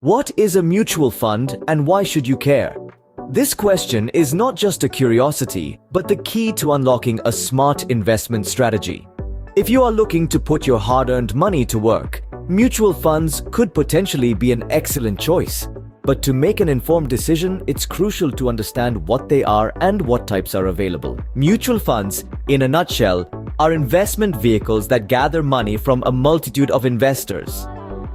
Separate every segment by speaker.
Speaker 1: What is a mutual fund and why should you care? This question is not just a curiosity, but the key to unlocking a smart investment strategy. If you are looking to put your hard-earned money to work, mutual funds could potentially be an excellent choice. But to make an informed decision, it's crucial to understand what they are and what types are available. Mutual funds, in a nutshell, are investment vehicles that gather money from a multitude of investors.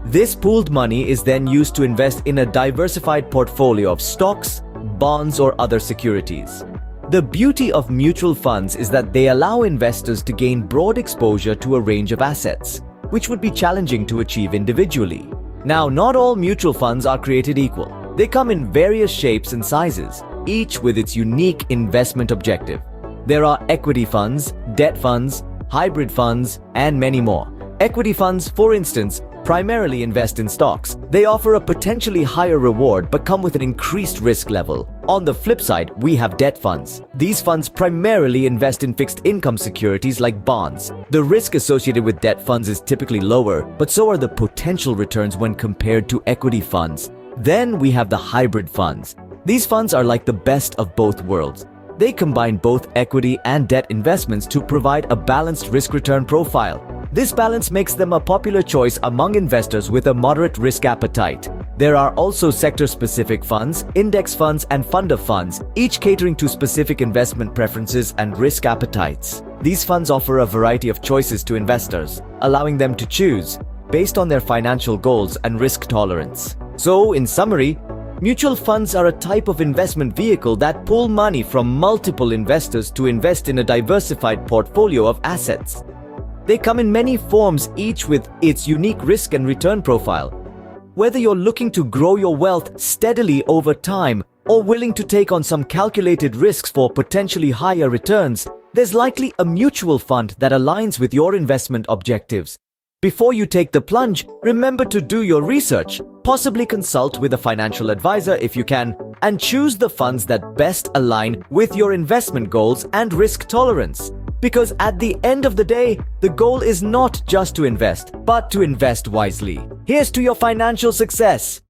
Speaker 1: This pooled money is then used to invest in a diversified portfolio of stocks, bonds, or other securities. The beauty of mutual funds is that they allow investors to gain broad exposure to a range of assets, which would be challenging to achieve individually. Now, not all mutual funds are created equal. They come in various shapes and sizes, each with its unique investment objective. There are equity funds, debt funds, hybrid funds, and many more. Equity funds, for instance, primarily invest in stocks. They offer a potentially higher reward but come with an increased risk level. On the flip side, we have debt funds. These funds primarily invest in fixed income securities like bonds. The risk associated with debt funds is typically lower, but so are the potential returns when compared to equity funds. Then we have the hybrid funds. These funds are like the best of both worlds. They combine both equity and debt investments to provide a balanced risk-return profile. This balance makes them a popular choice among investors with a moderate risk appetite. There are also sector-specific funds, index funds, and fund of funds, each catering to specific investment preferences and risk appetites. These funds offer a variety of choices to investors, allowing them to choose based on their financial goals and risk tolerance. So, in summary, mutual funds are a type of investment vehicle that pool money from multiple investors to invest in a diversified portfolio of assets. They come in many forms, each with its unique risk and return profile. Whether you're looking to grow your wealth steadily over time or willing to take on some calculated risks for potentially higher returns, there's likely a mutual fund that aligns with your investment objectives. Before you take the plunge, remember to do your research, possibly consult with a financial advisor if you can, and choose the funds that best align with your investment goals and risk tolerance. Because at the end of the day, the goal is not just to invest, but to invest wisely. Here's to your financial success!